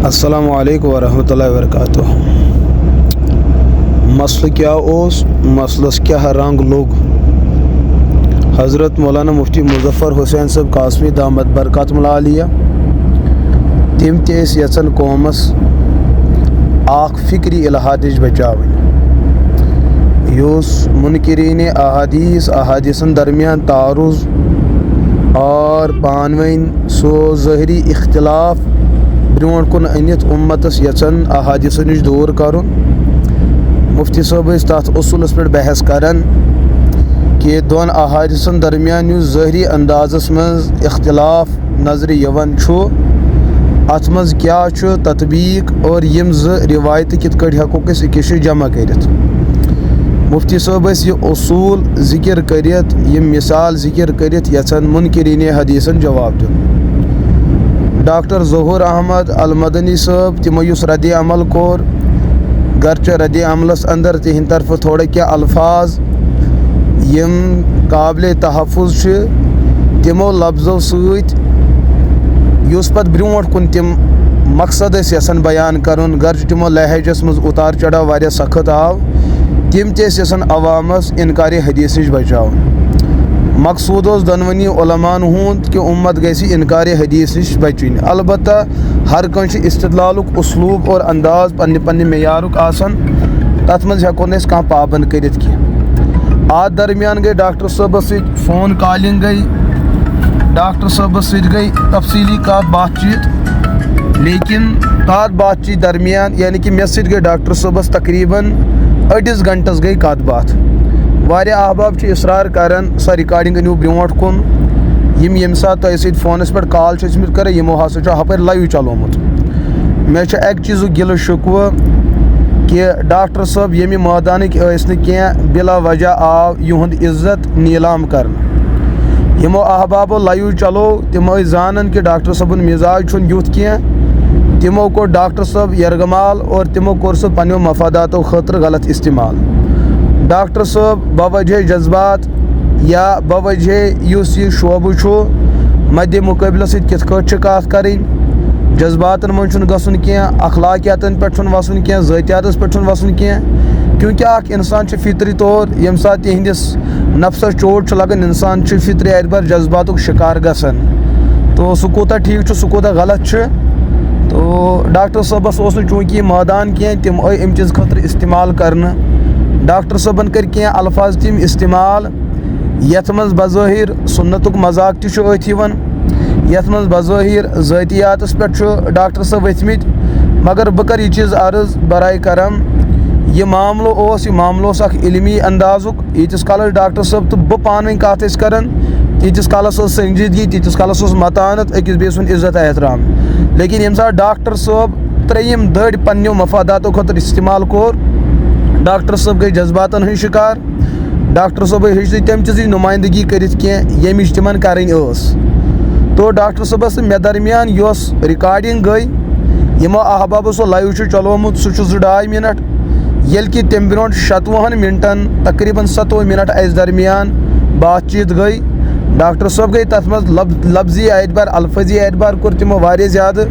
السلام علیکم ورحمۃ اللہ وبرکاتہ. مسئلہ کیا اوس مسئلس کیا رنگ لوگ. حضرت مولانا مفتی مظفر حسین صاحب قاسمی دامت برکاتہم العالیہ تم تس یژھان قومس اخ فکری الحادش بچاوٕنۍ یُس منکرین احادیثن درمیان تعارض اور پانوین سو ظٲہری اختلاف برونٛٹھ کُن أنِتھ اُمتس یژھان احادیثو نِش دوٗر کرُن. مفتی صٲب ٲسۍ تتھ اصوٗلس پٮ۪ٹھ بحث کران کہ دۄن احادیثن درمیان یُس ظٲہری اندازس منٛز اختلاف نظرِ یِوان چھُ اتھ منٛز کیاہ چھُ تطبیق اور یِم زٕ رِوایتہٕ کِتھ کٲٹھۍ ہٮ۪کوکھ أسۍ أکِس جایہِ جمع کٔرِتھ. مفتی صٲب ٲسۍ یہِ اصوٗل ذِکر کٔرِتھ یِم مثال ذِکر کٔرِتھ یژھان مُنکِریٖنِ حدیثن جواب دیُن. ڈاکٹر ظہوٗر احمد المدنی صٲب تِمو یُس رد عمل کوٚر گرچہ رد عملس اندر تِہنٛدِ طرفہٕ تھوڑا کینٛہہ الفاظ یِم قابلِ تحفظ چھِ تِمو لفظو سۭتۍ یُس پتہٕ برونٛٹھ کُن تِم مقصد ٲسۍ یژھان بیان کرُن گرچہ تِمو لہجس منٛز اُتار چڑاو واریاہ سخت آو تِم تہِ ٲسۍ یژھان عوامس انکارِ حدیث نِش بچاوُن. مقصوٗد اوس دۄنوٕنی علماہن ہُنٛد کہِ اُمت گژھِ انکارِ حدیث نِش بچِنۍ. البتہ ہر کٲنٛسہِ چھُ استدلالُک اصلوٗب اور انداز پننہِ پننہِ معیارُک آسان تتھ منٛز ہٮ۪کو نہٕ أسۍ کانٛہہ پابنٛد کٔرِتھ کینٛہہ. اتھ درمیان گٔے ڈاکٹر صٲبس سۭتۍ فون کالنگ گٔے ڈاکٹر صٲبس سۭتۍ گٔے تفصیٖلی کتھ بات چیٖت لیکن تتھ بات چیٖت درمیان یعنی کہ مےٚ سۭتۍ گٔے ڈاکٹر صٲبس تقریٖباً أڑِس گنٹس گٔے کتھ باتھ. واریاہ احباب چھِ اصرار کران سۄ رِکاڈنگ أنِو برونٛٹھ کُن یِم ییٚمہِ ساتہٕ تۄہہِ سۭتۍ فونس پٮ۪ٹھ کال چھِ ٲسمٕتۍ کران یِمو ہسا چھُ ہپٲرۍ لایِو چلومُت. مےٚ چھُ اکہِ چیٖزُک گِلہٕ شِکوٕ کہِ ڈاکٹر صٲب ییٚمہِ مٲدانٕکۍ ٲسۍ نہٕ کینٛہہ بلا وجہ آو یِہُنٛد عزت نیٖلام کرنہٕ. یِمو احبابو لایِو چلو تِم ٲسۍ زانان کہِ ڈاکٹر صٲبُن مِزاج چھُنہٕ یُتھ کینٛہہ تِمو کوٚر ڈاکٹر صٲب یرغمال اور تِمو کوٚر سُہ پننیو مفاداتو خٲطرٕ غلط استعمال. ڈاکٹر صٲب بوجہ جذبات یا بوجہ یُس یہِ شعوبہٕ چھُ مدِ مُقٲبلس سۭتۍ کِتھ کٲٹھۍ چھِ کتھ کرٕنۍ جذباتن منٛز چھُنہٕ گژھُن کینٛہہ اخلاقیاتن پٮ۪ٹھ چھُنہٕ وسُن کینٛہہ ذٲتیاتس پٮ۪ٹھ چھُنہٕ وسُن کینٛہہ کیونکہ اکھ انسان چھُ فطری طور ییٚمہِ ساتہٕ تِہنٛدِس نفسس چوٹ چھُ لگان انسان چھُ فطری اعتبار جذباتُک شکار گژھان تو سُہ کوٗتاہ ٹھیٖک چھُ سُہ کوٗتاہ غلط چھُ. تو ڈاکٹر صٲبس اوس نہٕ چوٗنٛکہِ یہِ مٲدان کینٛہہ تِم آے امہِ چیٖزٕ خٲطرٕ استعمال کرنہٕ. ڈاکٹر صٲبن کٔرۍ کینٛہہ الفاظ تِم استعمال یتھ منٛز بظٲہر سُنتُک مذاق تہِ چھُ أتھۍ یِوان یتھ منٛز بظٲہر ذٲتیاتس پٮ۪ٹھ چھُ ڈاکٹر صٲب ؤتھمٕتۍ مگر بہٕ کرٕ یہِ چیٖز عرض برائے کرم یہِ معاملہٕ اوس اکھ علمی اندازُک. ییٖتِس کالس ڈاکٹر صٲب تہٕ بہٕ پانہٕ ؤنۍ کتھ ٲسۍ کران تیٖتِس کالس ٲس سنجیدگی تیٖتِس کالس اوس متانت أکِس بیٚیہِ سُنٛد عزت احترام. لیکن ییٚمہِ ساتہٕ ڈاکٹر صٲب ترٛیٚیِم دٔڑۍ پننیو مفاداتو خٲطرٕ استعمال کوٚر ڈاکٹر صٲب گٔے جذباتن ہٕنٛدۍ شکار. ڈاکٹر صٲبے ہیٚچ نہٕ تمہِ چیٖزٕچ نُمٲیندگی کٔرِتھ کینٛہہ ییٚمِچ تِمن کرٕنۍ ٲس. تو ڈاکٹر صٲبس تہٕ مےٚ درمیان یۄس رِکاڈنگ گٔے یِمو احبابو سُہ لایِو چھُ چلومُت سُہ چھُ 2.5 منٹ ییٚلہِ کہِ تمہِ برونٛٹھ 27 منٹن تقریٖباً 27 منٹ اسہِ درمیان بات چیٖت گٔے. ڈاکٹر صٲب گٔے تتھ منٛز لفظی اعتبار الفٲظی اعتبار کوٚر تِمو واریاہ زیادٕ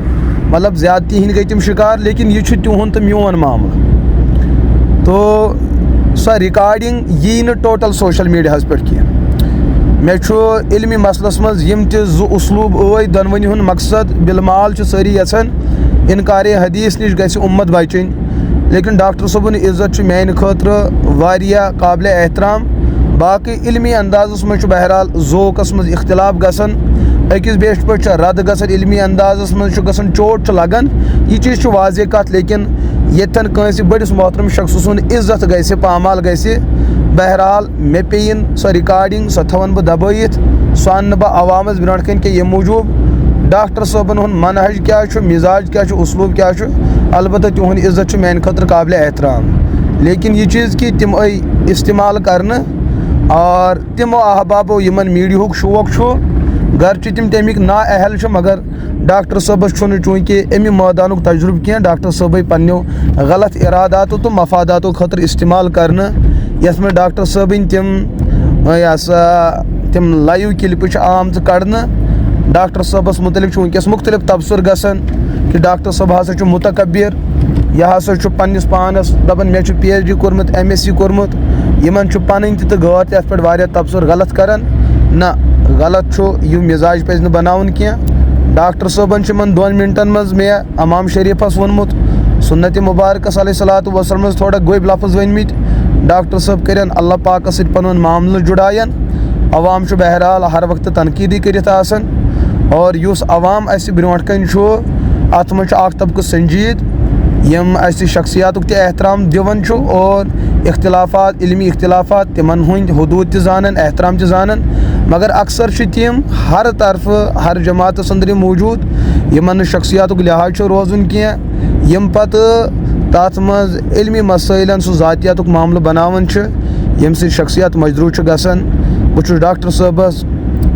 مطلب زیادتی ہِنٛدۍ گٔے تِم شکار لیکن یہِ چھُ تِہُنٛد تہٕ میون معاملہٕ. تو سۄ رِکاڈنگ یی نہٕ ٹوٹل سوشل میٖڈیاہس پٮ۪ٹھ کینٛہہ. مےٚ چھُ علمی مسلس منٛز یِم تہِ زٕ اصلوٗب ٲے دۄنوٕنی ہُنٛد مقصد بالمال چھِ سٲری یژھان انکارِ حدیث نِش گژھِ اُمت بچٕنۍ. لیکن ڈاکٹر صٲبُن عزت چھُ میانہِ خٲطرٕ واریاہ قابلِ احترام. باقٕے علمی اندازس منٛز چھُ بہرحال ذوقس منٛز اختلاف گژھان أکِس بیٚیِس پٲٹھۍ چھُ رد گژھان علمی اندازس منٛز چھُ گژھان چوٹ چھُ لگان یہِ چیٖز چھُ واضح کتھ لیکن ییٚتٮ۪ن کٲنٛسہِ بٔڑِس محترم شخص سُنٛد عزت گژھِ پامال گژھِ بہرحال مےٚ پیٚیِن سۄ رِکاڈنگ سۄ تھاون بہٕ دبٲیِتھ سۄ انہٕ نہٕ بہٕ عوامس برونٛٹھ کَنۍ کینٛہہ ییٚمہِ موٗجوٗب ڈاکٹر صٲبن ہُنٛد منہج کیاہ چھُ مِزاج کیاہ چھُ اصلوٗب کیاہ چھُ البتہ تِہُنٛد عزت چھُ میانہِ خٲطرٕ قابلِ احترام. لیکن یہِ چیٖز کہِ تِم آے استعمال کرنہٕ اور تِمو احبابو یِمن میٖڈیہُک شوق چھُ گرچہِ تِم تمیِکۍ نا اہل چھِ مگر ڈاکٹر صٲبس چھُنہٕ چوٗنٛکہِ امہِ مٲدانُک تجرُبہٕ کینٛہہ ڈاکٹر صٲبے پننیو غلط اراداتو تہٕ مفاداتو خٲطرٕ استعمال کرنہٕ یتھ منٛز ڈاکٹر صٲبٕنۍ تِم لایِو کلپہٕ چھِ آمژٕ کڑنہٕ. ڈاکٹر صٲبس متعلق چھُ وٕنکیٚس مختلف تبصر گژھان کہ ڈاکٹر صٲب ہسا چھُ متکبر، یہ ہسا چھُ پننس پانس دپان مےٚ چھُ PhD کوٚرمُت MSc کوٚرمُت، یمن چھُ پنٕنۍ تہِ تہٕ غور تہِ اتھ پٮ۪ٹھ واریاہ تبصرٕ غلط کران. نہ غلط چھُ یہِ مزاج پزِ نہٕ بناوُن کینٛہہ. ڈاکٹر صٲبن چھُ یِمن 2 منٹن منٛز مےٚ امام شریفس ووٚنمُت، سنت مبارکس علیہ الصلوۃ والسلام تھوڑا گوٚبۍ لفظ ؤنمٕتۍ. ڈاکٹر صٲب کرن اللہ پاکس سۭتۍ پنُن معاملہٕ جُڑاین. عوام چھُ بہرحال ہر وقتہٕ تنقیٖدی کٔرِتھ آسان، اور یُس عوام اسہِ برونٛٹھ کَنۍ چھُ اتھ منٛز چھُ اکھ طبقہٕ سنجیٖد یِم اسہِ شخصیاتُک تہِ احترام دِوان چھُ، اور اختلافات علمی اختلافات تِمن ہٕنٛدۍ حدوٗد تہِ زانان، احترام تہِ زانان. مگر اکثر چھِ تِم ہر طرفہٕ ہر جماعتس أنٛدرٕ موٗجوٗد یِمن نہٕ شخصیاتُک لحاظ چھُ روزُن کینٛہہ، یِم پتہٕ تتھ منٛز علمی مسٲیلن سُہ ذاتیاتُک معاملہٕ بناوان چھِ ییٚمہِ سۭتۍ شخصیت مجروح چھُ گژھان. بہٕ چھُس ڈاکٹر صٲبس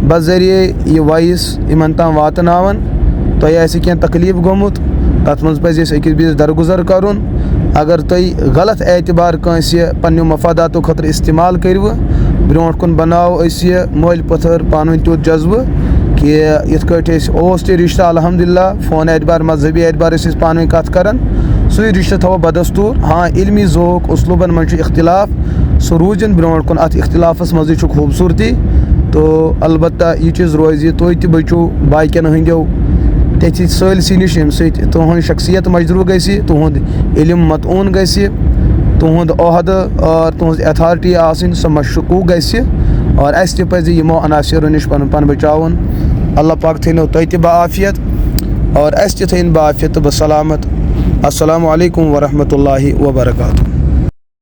بذریعہ یہِ وایِس یِمن تام واتناوان. تۄہہِ آسہِ کینٛہہ تکلیٖف گوٚمُت تتھ منٛز پزِ اَسہِ أکِس بیٚیِس درگُزر کرُن. اگر تُہۍ غلط اعتبار کٲنٛسہِ پننیو مفاداتو خٲطرٕ استعمال کٔرِوٕ، برونٛٹھ کُن بناوو أسۍ یہِ مٲلۍ پٔتھٕر پانہٕ ؤنۍ تیُتھ جذبہٕ کہ یِتھ کٲٹھۍ أسۍ اوس تہِ رشتہٕ الحمدللہ فون اعتبار مذہبی اعتبار ٲسۍ أسۍ پانہٕ ؤنۍ کتھ کران، سُے رشتہٕ تھاوو بدستوٗر. ہاں علمی ذوق اسلوٗبن منٛز چھُ اختلاف، سُہ روٗزِن برونٛٹھ کُن، اتھ اختلافس منٛزٕے چھُ خوٗبصوٗرتی. تو البتہ یہِ چیٖز روزِ تُہۍ تہِ بٔچِو باقین ہٕنٛدیو تِتھِ سٲلسٕے نِش ییٚمہِ سۭتۍ تُہنٛز شخصیت مجروح گژھِ، تُہُنٛد علم مطعوٗن گژھِ، تُہُنٛد عہدٕ اور تُہنٛز ایتھارٹی آسٕنۍ سۄ مشکوٗک گژھِ، اور اسہِ تہِ پزِ یِمو عناصرو نِش پنُن پان بچاوُن. اللہ پاک تھٲینو تۄہہِ تہِ بعافیت اور اسہِ تہِ تھٲیِن بعافیت تہٕ بسلامت. السلام علیکم ورحمۃ اللہ وبرکاتہ.